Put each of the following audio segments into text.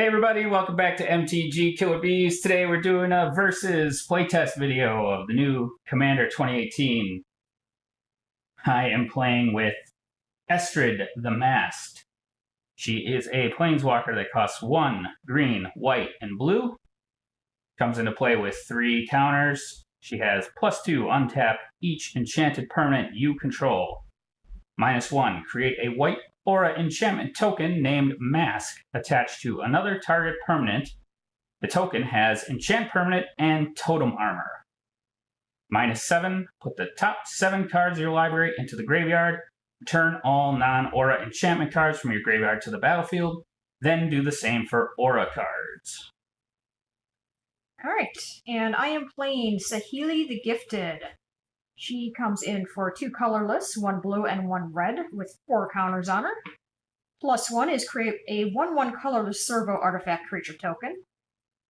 Hey everybody, welcome back to MTG Killer Bees. Today we're doing a versus playtest video of the new Commander 2018. I am playing with Estrid the Masked. She is a planeswalker that costs 1 green, white, and blue. Comes into play with 3 counters. She has +2 untap each enchanted permanent you control. -1, create a white aura enchantment token named Mask attached to another target permanent. The token has enchant permanent and totem armor. -7, put the top 7 cards of your library into the graveyard. Return all non-aura enchantment cards from your graveyard to the battlefield. Then do the same for aura cards. Alright, and I am playing Saheeli the Gifted. She comes in for 2 colorless, 1 blue and 1 red, with 4 counters on her. +1 is create a 1/1 colorless servo artifact creature token.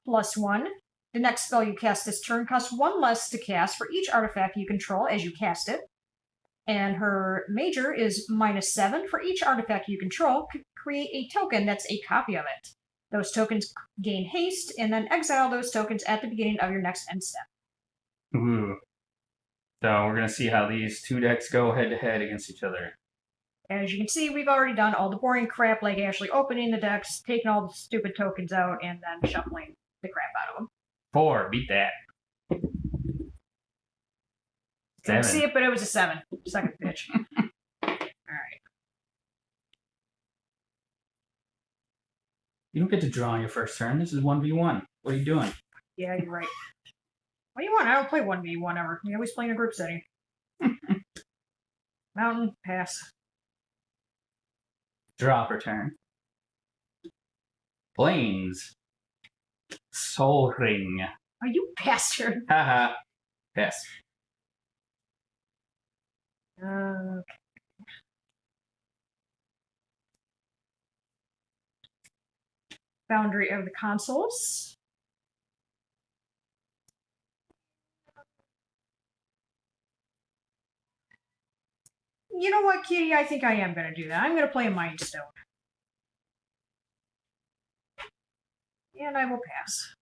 +1, the next spell you cast this turn costs 1 less to cast for each artifact you control as you cast it. And her major is -7 for each artifact you control. Create a token that's a copy of it. Those tokens gain haste, and then exile those tokens at the beginning of your next end step. Ooh. So we're going to see how these 2 decks go head-to-head against each other. As you can see, we've already done all the boring crap, like actually opening the decks, taking all the stupid tokens out, and then shuffling the crap out of them. 4, beat that. Couldn't 7. see it, but it was a 7. Second pitch. Alright. You don't get to draw on your first turn. This is 1v1. What are you doing? Yeah, you're right. What do you want? I don't play 1v1 ever. We always play in a group setting. Mountain, pass. Draw per turn. Plains. Soul Ring. Oh, you bastard. Haha. Pass. Okay. Boundary of the Consoles. You know what, Kitty? I think I am going to do that. I'm going to play a Mind Stone. And I will pass.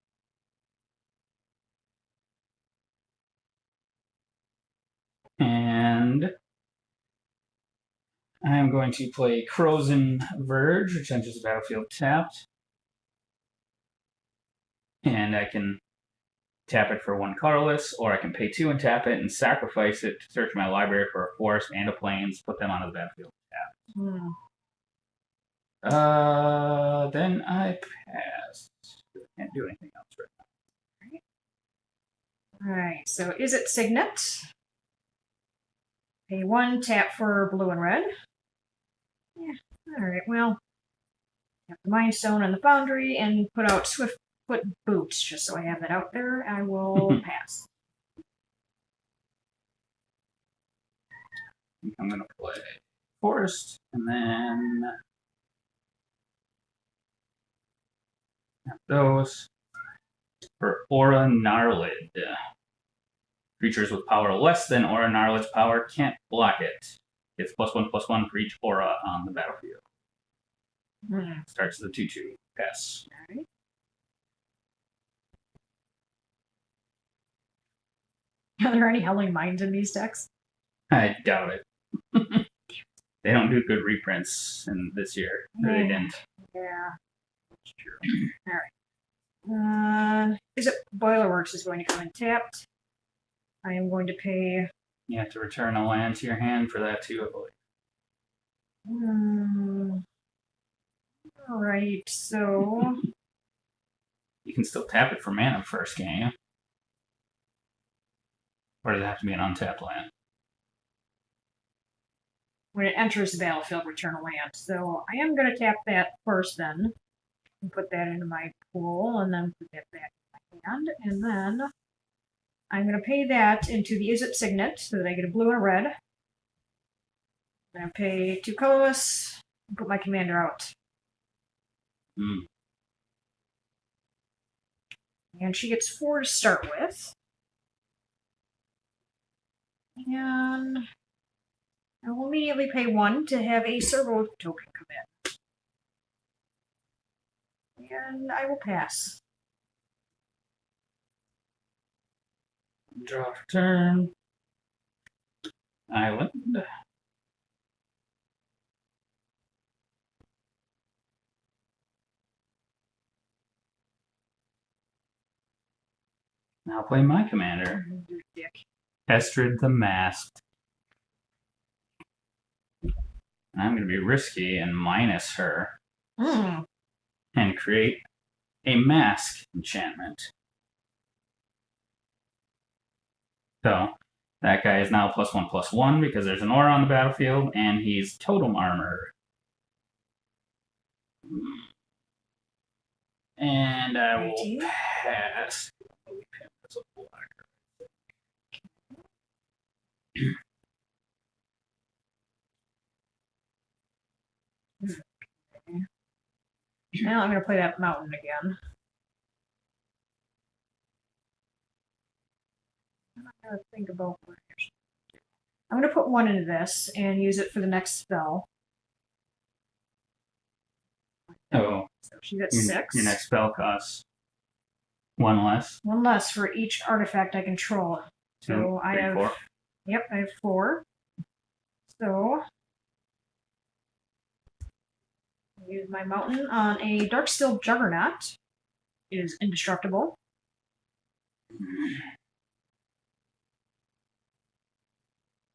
And I'm going to play Frozen Verge, which enters the battlefield tapped. And I can tap it for 1 colorless, or I can pay 2 and tap it and sacrifice it to search my library for a forest and a plains, put them onto the battlefield tapped. Then I pass. Can't do anything else right now. Alright, so is it Signet? Pay 1, tap for blue and red. Yeah, alright, well, have the Mind Stone and the Foundry, and put out Swiftfoot Boots, just so I have that out there. I will pass. I'm going to play Forest, and then those for Aura Gnarlid. Creatures with power less than Aura Gnarlid's power can't block it. It's +1/+1 for each aura on the battlefield. Starts the 2/2. Pass. Alright. Are there any Howling Minds in these decks? I doubt it. They don't do good reprints in this year. They didn't. Yeah. That's true. Alright. Is it Boilerworks is going to come in tapped? I am going to pay... You have to return a land to your hand for that too, I believe. Alright, so... You can still tap it for mana first, can't you? Or does it have to be an untapped land? When it enters the battlefield, return a land. So I am going to tap that first then. And put that into my pool, and then put that back in my hand. And then I'm going to pay that into the Is It Signet, so that I get a blue and a red. Then I pay 2 colorless, and put my commander out. And she gets 4 to start with. And I will immediately pay 1 to have a servo token come in. And I will pass. Draw for turn. Island. Now play my commander. You dick. Estrid the Masked. I'm going to be risky and minus her and create a mask enchantment. So that guy is now +1/+1 because there's an aura on the battlefield and he's totem armor. And I will pass. Now I'm going to play that mountain again. I'm going to think about what I should do. I'm going to put one into this and use it for the next spell. Oh, so she's at 6. Your next spell costs 1 less. 1 less for each artifact I control. So 2, 3, I have 4. Yep, I have 4. So I'll use my mountain on a Darksteel Juggernaut. It is indestructible.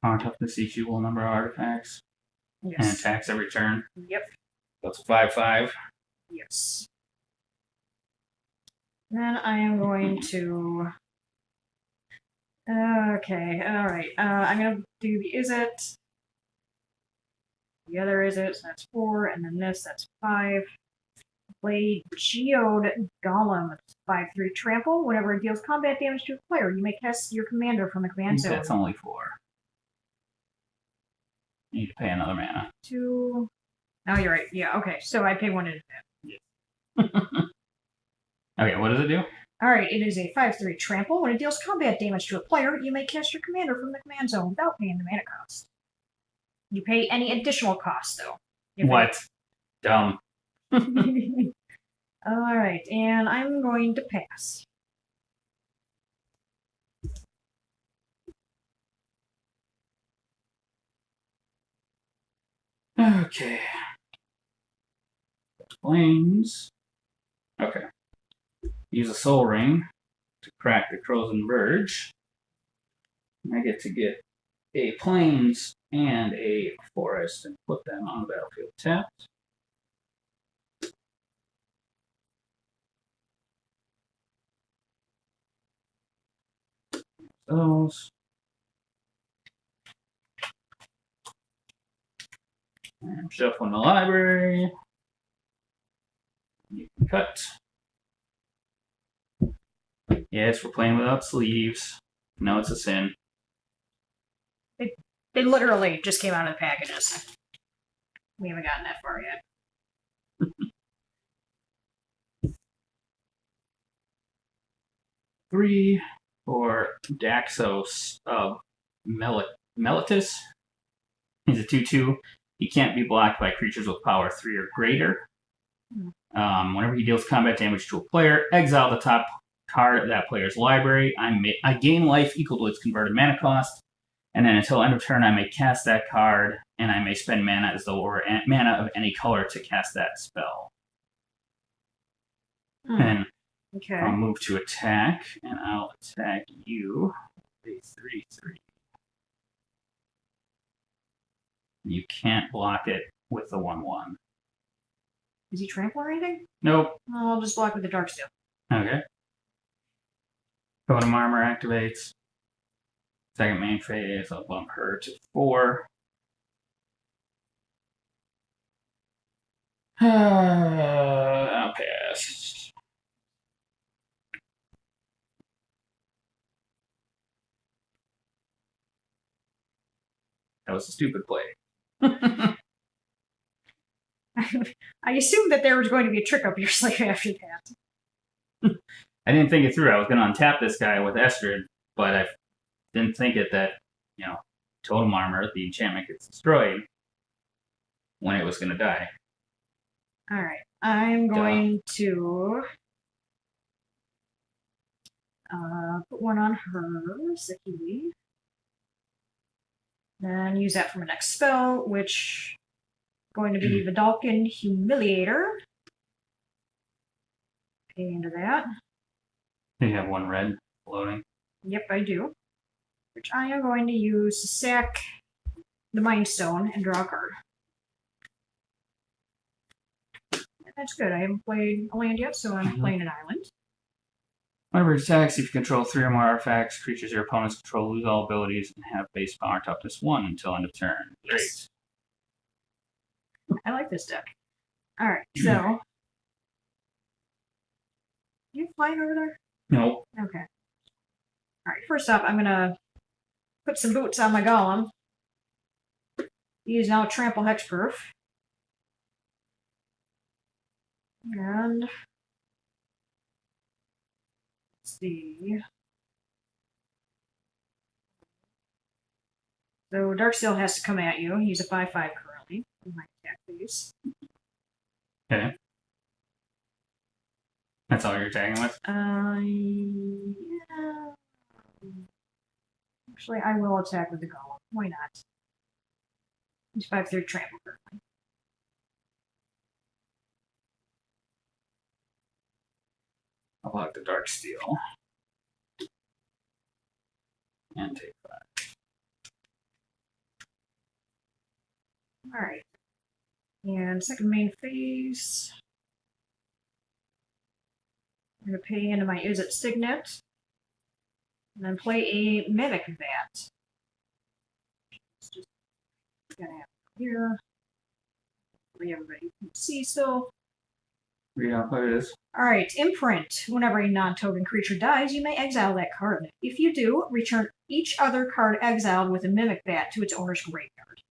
Power toughness equal number of artifacts. Yes. And attacks every turn. Yep. That's 5/5. Yes. Then I am going to. Okay, alright. I'm going to do the Is It. The other Is It, so that's 4, and then this, that's 5. Play Geode Golem. 5/3 trample. Whenever it deals combat damage to a player, you may cast your commander from the command zone. That's only 4. You need to pay another mana. 2. Oh, you're right. Yeah, okay. So I pay 1 into that. Okay, what does it do? Alright, it is a 5/3 trample. When it deals combat damage to a player, you may cast your commander from the command zone without paying the mana cost. You pay any additional cost, though. What? Dumb. Alright, and I'm going to pass. Okay. Flames. Okay. Use a soul ring to crack the Frozen Verge. I get to get a plains and a forest and put them on the battlefield tapped. Those. And shuffle in the library. You can cut. Yes, we're playing without sleeves. No, it's a sin. They literally just came out of the packages. We haven't gotten that far yet. 3 for Daxos of Melitus. He's a 2/2. He can't be blocked by creatures with power 3 or greater. Whenever he deals combat damage to a player, exile the top card of that player's library. I gain life equal to its converted mana cost. And then until end of turn, I may cast that card, and I may spend mana as though or mana of any color to cast that spell. And okay. I'll move to attack, and I'll attack you. 3/3. You can't block it with the 1/1. Is he trample or anything? Nope. I'll just block with the Darksteel. Okay. Totem Armor activates. Second main phase, I'll bump her to 4. I'll pass. That was a stupid play. I assumed that there was going to be a trick up your sleeve after that. I didn't think it through. I was going to untap this guy with Estrid, but I didn't think it that, Totem Armor, the enchantment gets destroyed when it was going to die. Alright. I'm going to put one on her, Saheeli. Then use that for my next spell, which is going to be Vidalcan Humiliator. Pay into that. You have one red floating. Yep, I do. Which I am going to use to sack the Mind Stone and draw a card. And that's good. I haven't played a land yet, so I'm playing an island. Whenever it attacks, if you control 3 or more artifacts, creatures your opponents control lose all abilities and have base power toughness 1 until end of turn. Yes. Great. I like this deck. Alright, so. You flying over there? Nope. Okay. Alright, first off, I'm gonna put some boots on my golem. He is now Trample Hexproof. And let's see. So Darksteel has to come at you. He's a 5/5 currently in my attack phase. Okay. That's all you're attacking with? Yeah. Actually, I will attack with the golem. Why not? He's 5/3 trample currently. I'll block the dark steel. And take 5. Alright. And second main phase. I'm going to pay into my Is It Signet. And then play a Mimic Vat. It's just gonna have it here. Hopefully everybody can see still. Read off what it is. Alright, Imprint. Whenever a non-token creature dies, you may exile that card. If you do, return each other card exiled with a Mimic Vat to its owner's graveyard.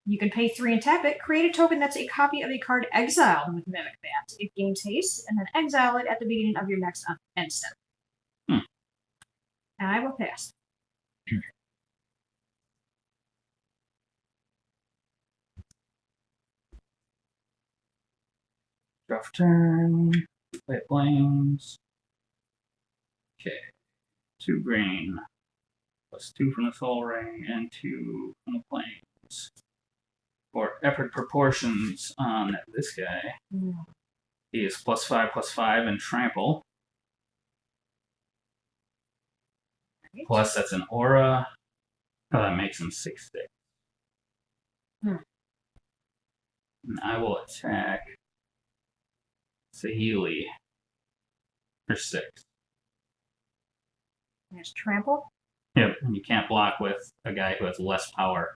You can pay 3 and tap it, create a token that's a copy of a card exiled with Mimic Vat. It gains haste, and then exile it at the beginning of your next end step. And I will pass. Draw for turn. Play Flames. Okay. 2 green. Plus 2 from the Soul Ring and 2 from the Plains. For Epic Proportions on this guy. He is +5/+5 and Trample. Right. Plus, that's an aura. Oh, that makes him 6/6. And I will attack Saheeli for 6. There's Trample. Yep, and you can't block with a guy who has less power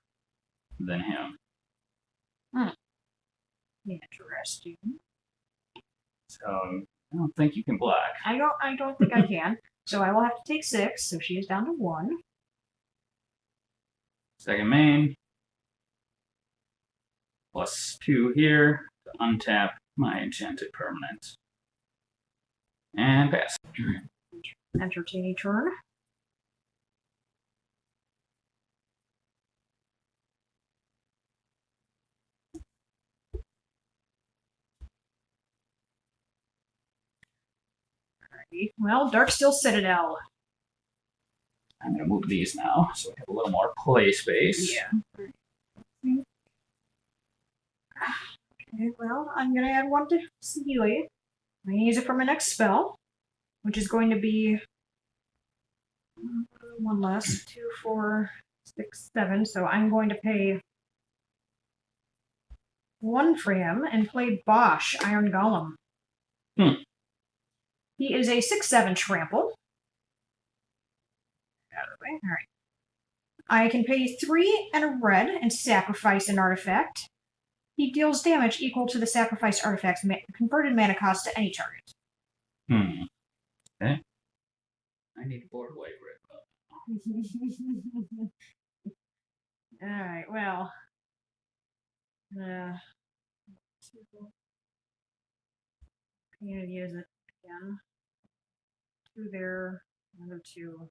than him. Interesting. So I don't think you can block. I don't think I can. So I will have to take 6, so she is down to 1. Second main. +2 here to untap my enchanted permanent. And pass. Entertaining turn. Alrighty. Well, Darksteel Citadel. I'm going to move these now so we have a little more play space. Yeah. Okay, well, I'm going to add 1 to Saheeli. I'm going to use it for my next spell, which is going to be 1 less, 2, 4, 6, 7. So I'm going to pay 1 for him and play Bosch, Iron Golem. He is a 6/7 trample. Out of the way. All right. I can pay 3 and a red and sacrifice an artifact. He deals damage equal to the sacrificed artifact's converted mana cost to any target. Okay. I need board white red. Alright, well. I'm going to use it again. 2 there, another 2.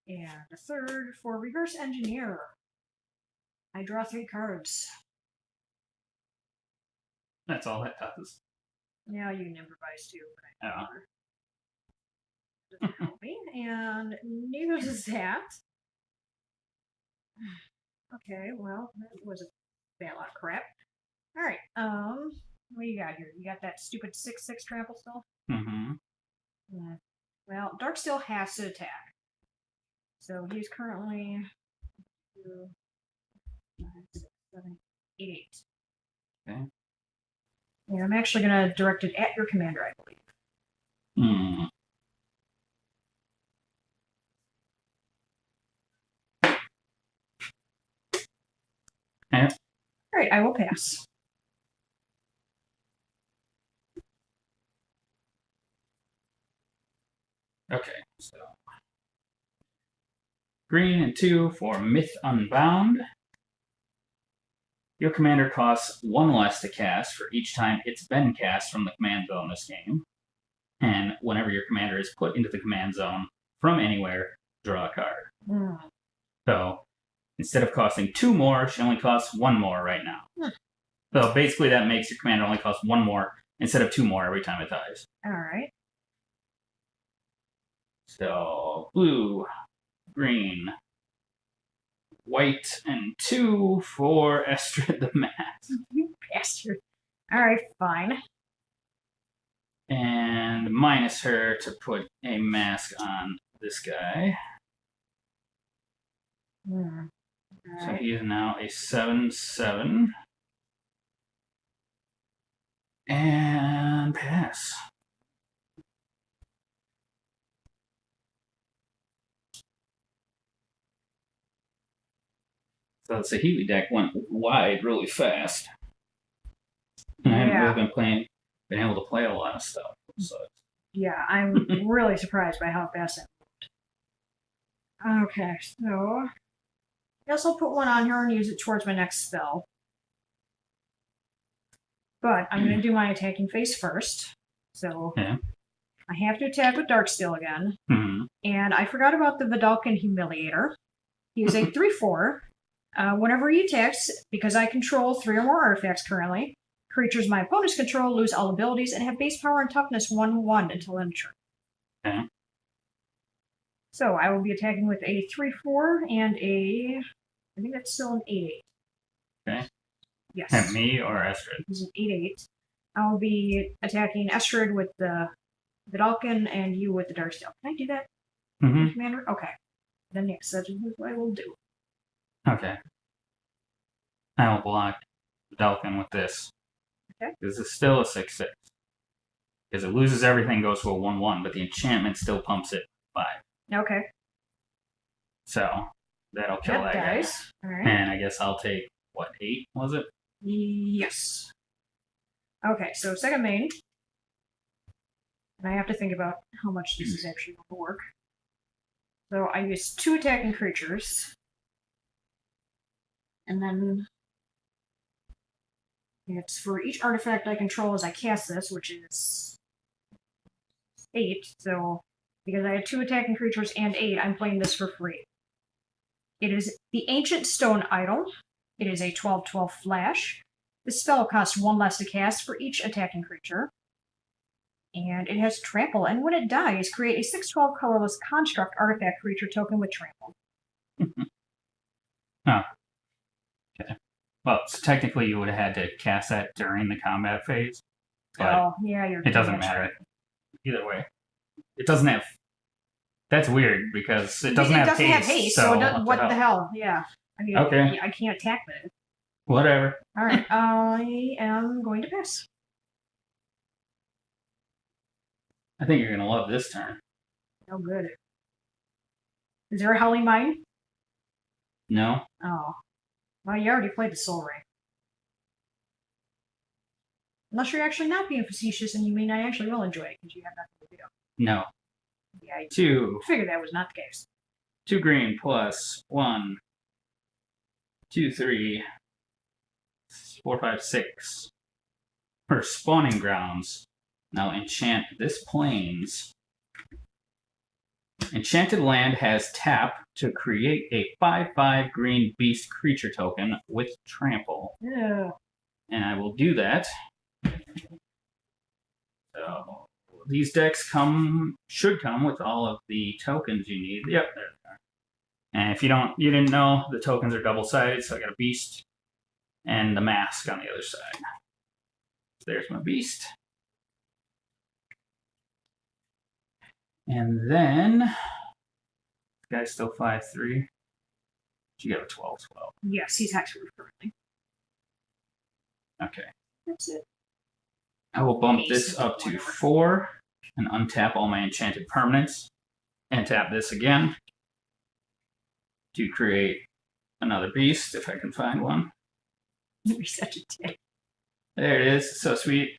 And a 3rd for Reverse Engineer. I draw 3 cards. That's all that does. Yeah, you can improvise too, but I Oh. doesn't help me. And neither does that. Okay, well, that was a bad lot of crap. Alright, what do you got here? You got that stupid 6/6 trample still? Mm-hmm. Yeah. Well, Dark still has to attack. So he's currently 2, 5, 6, 7, 8. Okay. Yeah, I'm actually going to direct it at your commander, I believe. Hmm. Yeah. Alright, I will pass. Okay, so green and 2 for Myth Unbound. Your commander costs 1 less to cast for each time it's been cast from the command zone this game. And whenever your commander is put into the command zone from anywhere, draw a card. Hmm. So instead of costing 2 more, she only costs 1 more right now. So basically that makes your commander only cost 1 more instead of 2 more every time it dies. Alright. So blue, green, white, and 2 for Estrid the Mask. You bastard. Alright, fine. And minus her to put a mask on this guy. Hmm. So Alright. he is now a 7/7. And pass. So the Saheeli deck went wide really fast. And I haven't really been able to play a lot of stuff. So Yeah, I'm really surprised by how fast that moved. Okay, so I guess I'll put one on her and use it towards my next spell. But I'm going to do my attacking phase first. So yeah. I have to attack with Darksteel again. Mm-hmm. And I forgot about the Vidalcan Humiliator. He is a 3/4. Whenever he attacks, because I control 3 or more artifacts currently, creatures my opponents control lose all abilities and have base power and toughness 1/1 until end of turn. Okay. So I will be attacking with a 3/4 and a... I think that's still an 8/8. Okay. Yes. And me or Estrid? He's an 8/8. I'll be attacking Estrid with the Vidalcan and you with the Darksteel. Can I do that, Mm-hmm. Commander? Okay. Then yes, that's what I will do. Okay. I will block Dalkin with this. Okay. This is still a 6/6. Because it loses everything, goes to a 1/1, but the enchantment still pumps it 5. Okay. So that'll kill that guy. Dies. All right. And I guess I'll take, what, 8, was it? Yes. Okay, so second main. And I have to think about how much this is actually going to work. So I use 2 attacking creatures. And then it's for each artifact I control as I cast this, which is 8. So because I had 2 attacking creatures and 8, I'm playing this for free. It is the Ancient Stone Idol. It is a 12/12 flash. This spell costs 1 less to cast for each attacking creature. And it has trample, and when it dies, create a 6/12 colorless construct artifact creature token with trample. Oh. Okay. Well, so technically you would have had to cast that during the combat phase. But Oh, yeah, it doesn't matter. Either way. It doesn't have... That's weird, because it doesn't have haste. So what the hell? Yeah. I mean, okay. I can't attack with it. Whatever. Alright, I am going to pass. I think you're going to love this turn. Oh, good. Is there a Howling Mine? No? Oh. Well, you already played the Soul Ring. Unless you're actually not being facetious and you mean I actually will enjoy it because you have nothing to do. No. Yeah, I 2. figured that was not the case. 2 green plus 1, 2, 3, 4, 5, 6. For spawning grounds. Now enchant this plains. Enchanted land has tap to create a 5/5 green beast creature token with trample. Yeah. And I will do that So these decks should come with all of the tokens you need. Yep, there they are. And if you didn't know, the tokens are double-sided, so I got a beast and the mask on the other side. So there's my beast. And then this guy's still 5/3. You got a 12/12. Yes, he's actually currently. Okay. That's it. I will bump this up to 4 and untap all my enchanted permanents and tap this again to create another beast if I can find one. You're such a dick. There it is. So sweet.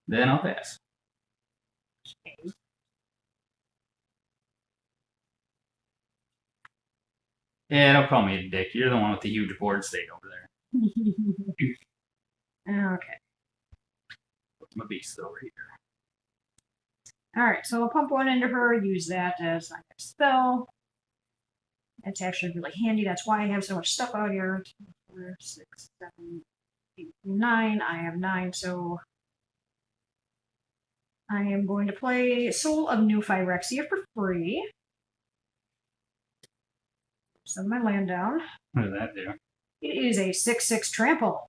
Then I'll pass. Okay. Yeah, don't call me a dick. You're the one with the huge board state over there. Okay. Put my beast over here. Alright, so I'll pump one into her, use that as my next spell. That's actually really handy. That's why I have so much stuff out here. 2, 4, 6, 7, 8, 9. I have 9, so I am going to play Soul of New Phyrexia for free. Send my land down. What does that do? It is a 6/6 trample.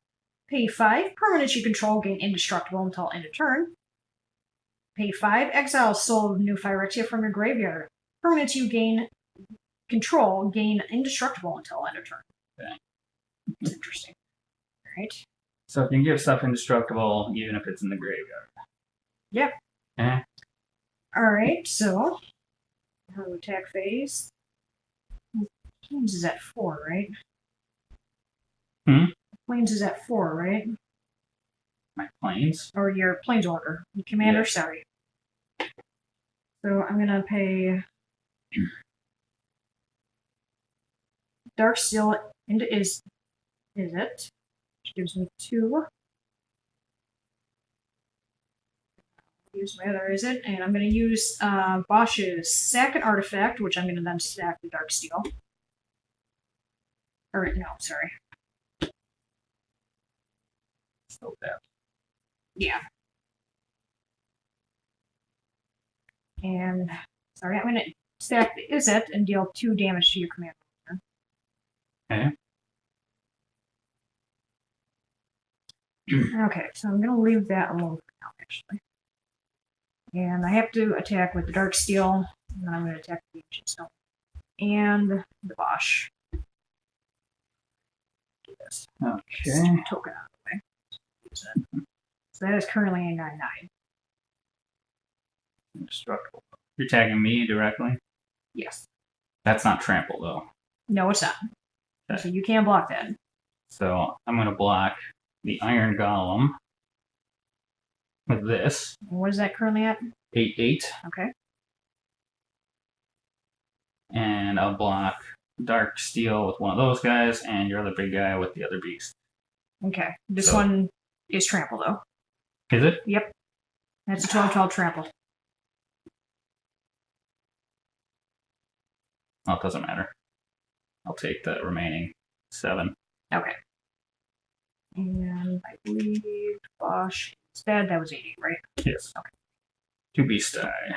Pay 5, permanents you control gain indestructible until end of turn. Pay 5, exile Soul of New Phyrexia from your graveyard. Permanents you control gain indestructible until end of turn. Okay. It's interesting. Alright. So it can give stuff indestructible even if it's in the graveyard. Yep. Eh. Alright, so her attack phase. Plains is at 4, right? Plains is at 4, right? My planes. Or your Planeswalker. Your commander, sorry. So I'm gonna pay Darksteel into is it? Which gives me 2. Use my other is it, and I'm gonna use Bosch's sack an artifact, which I'm gonna then stack the Darksteel. Or no, sorry. So that. Yeah. And sorry, I'm gonna stack the is it and deal 2 damage to your commander. Okay. Okay, so I'm gonna leave that alone for now, actually. And I have to attack with the Darksteel, and then I'm gonna attack the Ancient Stone. And the Bosch. Do this. Okay. Token out of the way. Use it. So that is currently a 9/9. Indestructible. You're tagging me directly? Yes. That's not trample though. No, it's not. Okay. So you can't block that. So I'm going to block the Iron Golem with this. What is that currently at? 8/8. Okay. And I'll block Dark Steel with one of those guys and your other big guy with the other beast. Okay. This So- one is trample, though. Is it? Yep. That's a 12/12 trample. Well, it doesn't matter. I'll take the remaining 7. Okay. And I believe Bosch instead, that was 80, right? Yes. Okay. 2 beast die.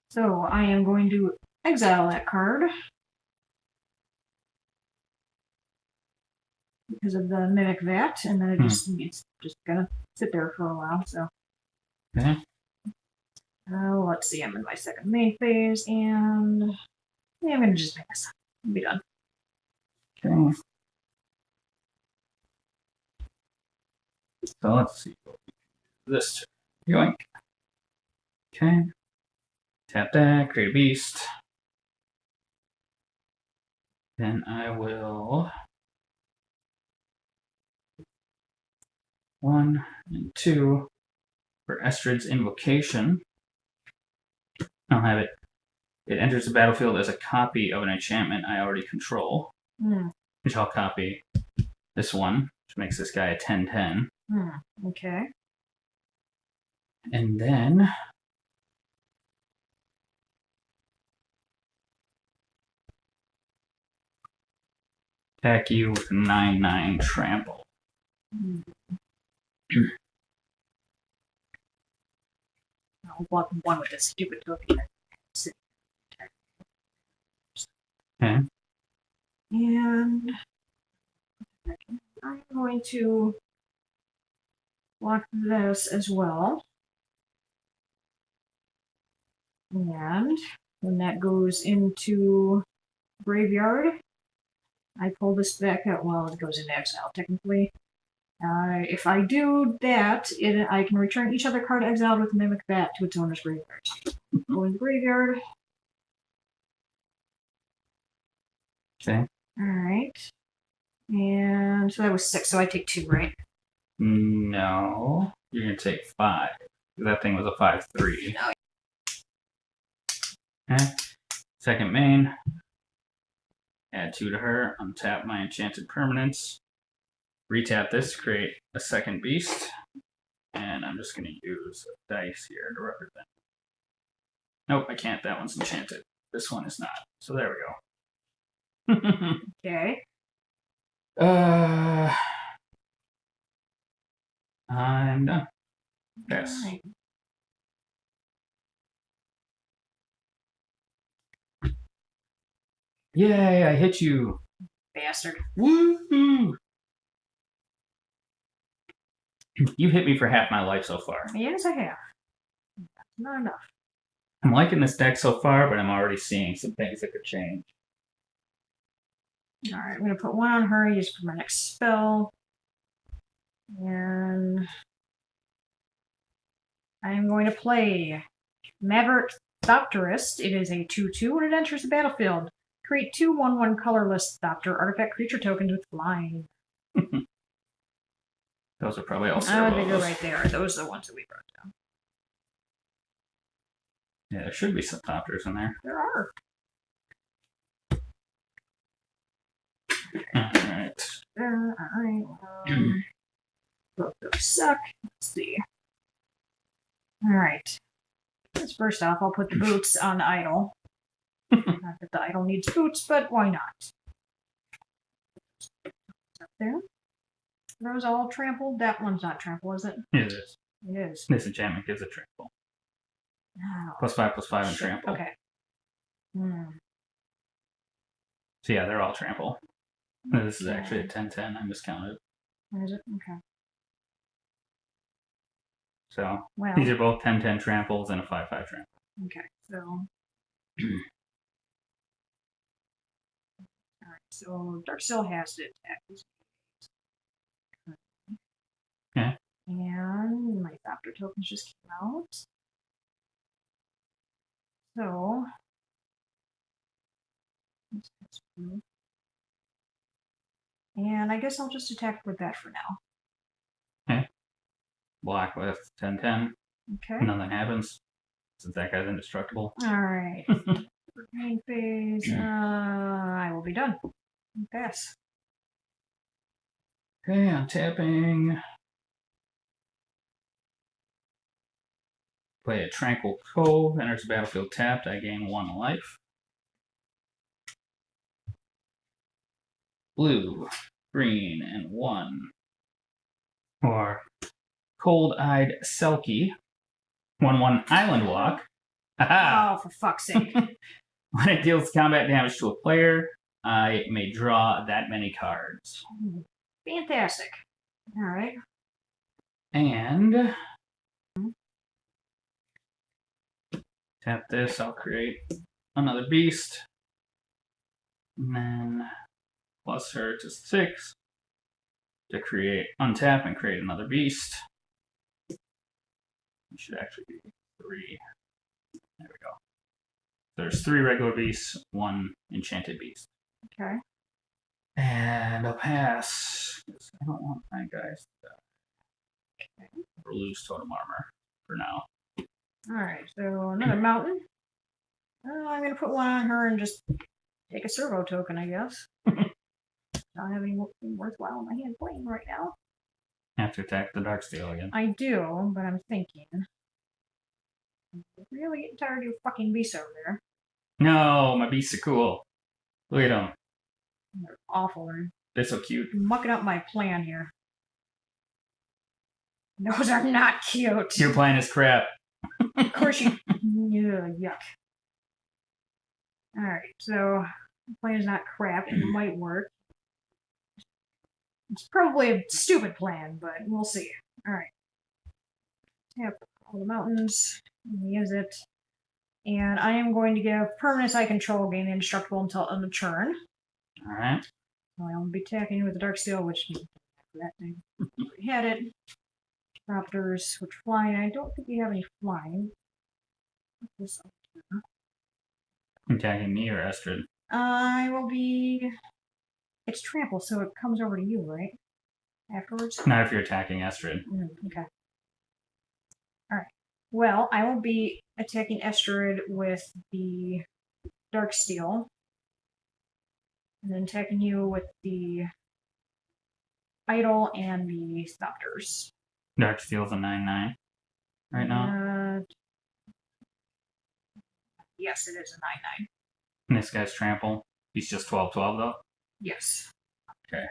So I am going to exile that card. Because of the Mimic Vat, and then it's just gonna sit there for a while, so. Okay. Let's see, I'm in my second main phase, and yeah, I'm gonna just make this. I'll be done. Okay. So let's see. This turn. Yoink. Okay. Tap that, create a beast. Then I will 1 and 2 for Estrid's Invocation. I'll have it. It enters the battlefield as a copy of an enchantment I already control, which I'll copy this one, which makes this guy a 10/10. Okay. And then Attack you with 9/9 trample. I'll block one with this stupid token. Okay. And I'm going to block this as well. And when that goes into graveyard, I pull this back out. Well, it goes into exile, technically. If I do that, I can return each other card exiled with Mimic Bat to its owner's graveyard. Go in the graveyard. Okay. Alright. And so that was 6, so I take 2, right? No. You're going to take 5. That thing was a 5/3. No. Okay. Second main. Add 2 to her. Untap my enchanted permanents. Retap this to create a second beast. And I'm just going to use a dice here to represent. Nope, I can't. That one's enchanted. This one is not. So there we go. Okay. I'm done. Yes. Alright. Yay, I hit you. Bastard. Woohoo! You hit me for half my life so far. Yes, I have. Not enough. I'm liking this deck so far, but I'm already seeing some things that could change. Alright, I'm going to put 1 on her, use it for my next spell. And I'm going to play Maverick Thopterist. It is a 2/2 when it enters the battlefield. Create 2 1/1 colorless Thopter artifact creature tokens with flying. Those are probably all They go servos. right there. Those are the ones that we brought down. Yeah, there should be some Thopters in there. There are. Alright. Alright. Both those suck. Let's see. Alright. First off, I'll put the boots on the idol. Not that the idol needs boots, but why not? Up there. Are those all trampled? That one's not trampled, is it? It is. It is. This enchantment gives a trample. Oh, +5/+5 and shit. trample. Okay. So yeah, they're all trample. This is actually a 10/10. I miscounted. Where is it? Okay. So Well. these are both 10/10 tramples and a 5/5 trample. Okay. So. Alright. So Darksteel has to attack these. Okay. And my Thopter tokens just came out. So. And I guess I'll just attack with that for now. Okay. Block with 10/10. Okay. Nothing happens. Since that guy's indestructible. Alright. Main phase. I will be done. Pass. Okay, I'm tapping. Play a Tranquil Cove. Enters the battlefield tapped. I gain 1 life. Blue, green, and 1. Or Cold-Eyed Selkie. 1/1 Island Walk. Haha! Oh, for fuck's sake. When it deals combat damage to a player, I may draw that many cards. Fantastic. Alright. And tap this, I'll create another beast. And then plus her to 6 to create, untap and create another beast. It should actually be 3. There we go. There's 3 regular beasts, 1 enchanted beast. Okay. And I'll pass, because I don't want my guys to or lose totem armor for now. Alright, so another mountain. I'm going to put 1 on her and just take a servo token, I guess. Not having anything worthwhile in my hand playing right now. Have to attack the Darksteel again. I do, but I'm thinking. I'm really getting tired of your fucking beasts over there. No, my beasts are cool. Look at them. They're awful. They're so cute. Mucking up my plan here. Those are not cute. Your plan is crap. Of course you. Yuck. Alright, so the plan is not crap. It might work. It's probably a stupid plan, but we'll see. Alright. Tap all the mountains. Use it. And I am going to give permanents I control gain indestructible until end of turn. Alright. So I will be attacking with the Dark Steel, which that thing. We had it. Raptors, which flying. I don't think we have any flying. Put this up here. Attacking me or Estrid? I will be. It's trample, so it comes over to you, right? Afterwards? Not if you're attacking Estrid. Okay. Alright. Well, I will be attacking Estrid with the Dark Steel. And then attacking you with the Idol and the Thopters. Dark Steel's a 9/9 right now. Yes, it is a 9/9. And this guy's trample. He's just 12/12 though. Yes. Okay.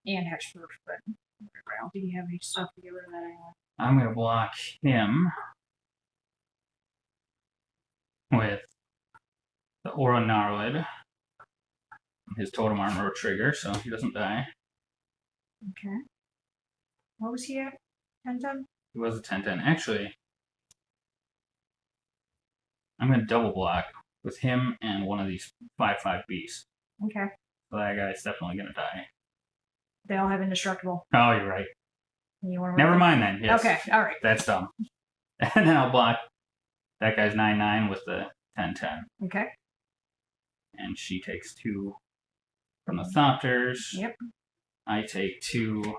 And Hexproof, but I don't think you have any stuff to get rid of that anymore. I'm gonna block him with the Aura Gnarlid. His totem armor trigger, so he doesn't die. Okay. What was he at? 10/10? He was a 10/10. Actually, I'm gonna double block with him and one of these 5/5 beasts. Okay. So that guy's definitely gonna die. They all have indestructible. Oh, you're right. You want to Never mind then. Yes. Okay, alright. That's dumb. And then I'll block that guy's 9/9 with the 10/10. Okay. And she takes 2 from the Thopters. Yep. I take 2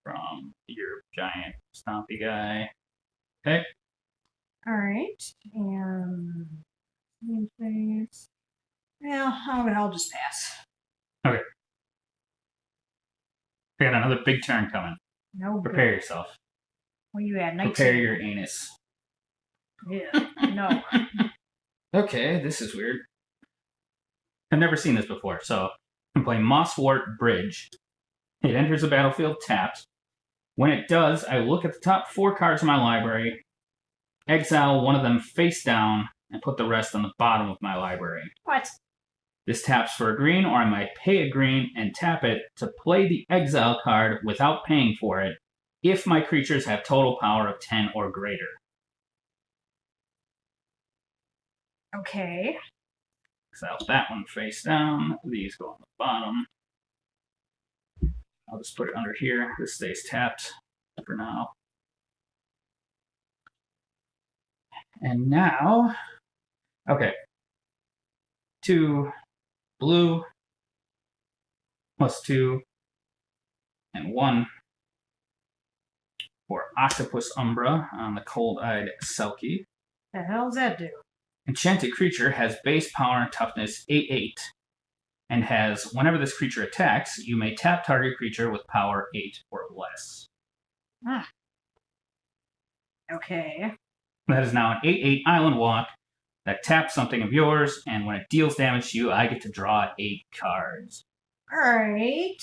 from your giant stompy guy. Okay. Alright. And. Well, I'll just pass. Okay. We got another big turn coming. No. Prepare good. yourself. What are you at? 19? Prepare your anus. Yeah. No. Okay, this is weird. I've never seen this before. So, I can play Mosswort Bridge. It enters the battlefield tapped. When it does, I look at the top 4 cards of my library, exile one of them face down, and put the rest on the bottom of my library. What? This taps for a green, or I might pay a green and tap it to play the exile card without paying for it, if my creatures have total power of 10 or greater. Okay. Exile that one face down. These go on the bottom. I'll just put it under here. This stays tapped for now. And now, okay. 2 blue, +2, and 1 for Octopus Umbra on the Cold-Eyed Selkie. The hell does that do? Enchanted creature has base power and toughness 8/8, and has, whenever this creature attacks, you may tap target creature with power 8 or less. Ah. Okay. That is now an 8/8 island walk that taps something of yours, and when it deals damage to you, I get to draw 8 cards. Alright.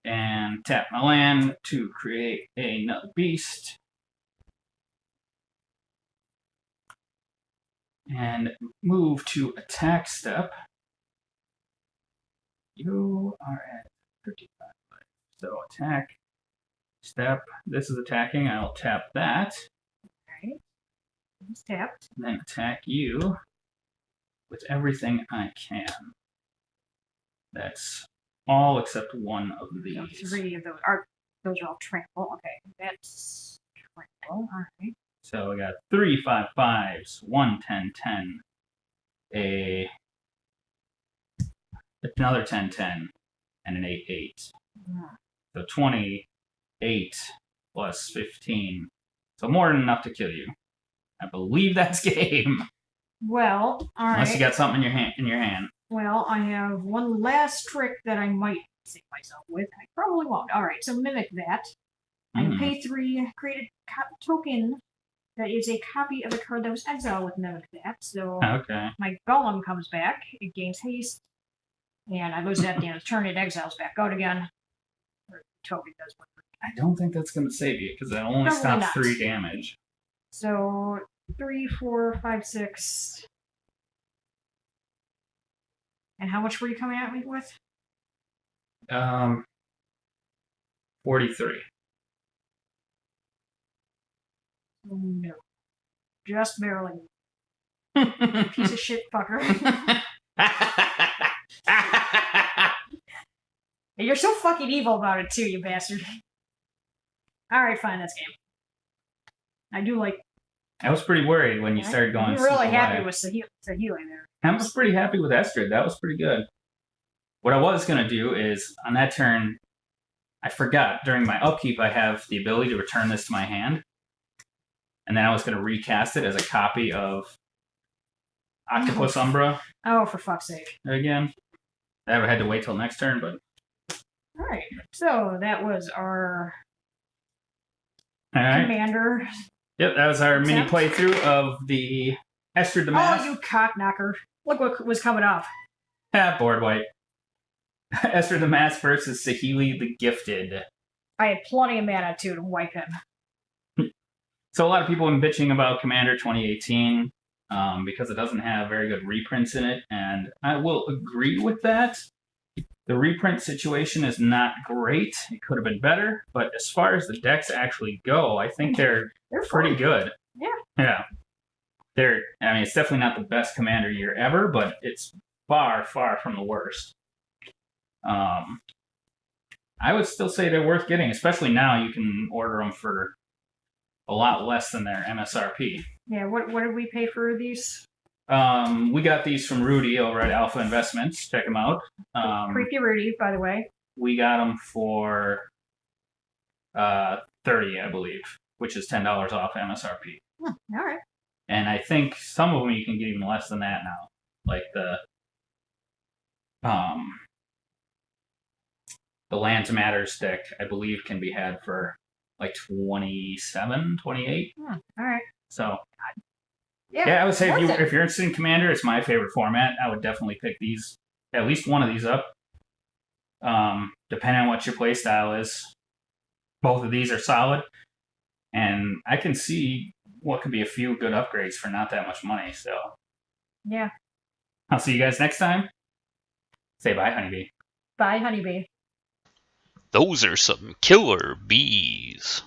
And tap my land to create another beast. And move to attack step. You are at 35. So attack step. This is attacking. I'll tap that. Alright. It's tapped. And then attack you with everything I can. That's all except one of these. 3 of those are all trample. Okay, that's trample. Alright. So we got 3 5/5s, 1 10/10, another 10/10, and an 8/8. Yeah. So 28 plus 15. So more than enough to kill you. I believe that's game. Well, alright. Unless you got something in your hand. Well, I have one last trick that I might save myself with. I probably won't. Alright, so mimic that. I pay 3, create a token that is a copy of a card that was exiled with mimic that. So Okay. my golem comes back. It gains haste, And I lose it at the end of the turn. It exiles back out again. Or Toby does one. I don't think that's going to save you because that only Probably stops not. 3 damage. So 3, 4, 5, 6. And how much were you coming at me with? 43. No. Just barely. Piece of shit fucker. You're so fucking evil about it too, you bastard. Alright, fine, that's game. I do like... I was pretty worried when you started going. I'm really super happy wide. with Saheeli there. I was pretty happy with Estrid. That was pretty good. What I was going to do is, on that turn, I forgot, during my upkeep, I have the ability to return this to my hand. And then I was going to recast it as a copy of Octopus Umbra Oh, for fuck's sake. again. I had to wait till next turn, but... Alright, so that was our Alright. commander. Yep, that was our mini Except- playthrough of the Estrid the Mask. Oh, you cockknocker. Look what was coming up. Board wipe. Estrid the Mask versus Saheeli the Gifted. I had plenty of mana too to wipe him. So a lot of people have been bitching about Commander 2018 because it doesn't have very good reprints in it, and I will agree with that. The reprint situation is not great. It could have been better, but as far as the decks actually go, I think they're pretty fun. good. Yeah. Yeah. I mean, it's definitely not the best Commander year ever, but it's far, far from the worst. I would still say they're worth getting, especially now you can order them for a lot less than their MSRP. Yeah, what did we pay for these? We got these from Rudy over at Alpha Investments. Check them out. Creepy Rudy, by the way. We got them for $30, I believe, which is $10 off MSRP. All right. And I think some of them you can get even less than that now. Like the Lands Matters deck, I believe, can be had for like 27, 28. All right. So, yeah, I would say worth if you're interested in Commander, it's my favorite format. I would definitely pick these, at least one of these up. Depending on what your play style is. Both of these are solid. And I can see what could be a few good upgrades for not that much money. So, yeah. I'll see you guys next time. Say bye, Honeybee. Bye, Honeybee. Those are some killer bees.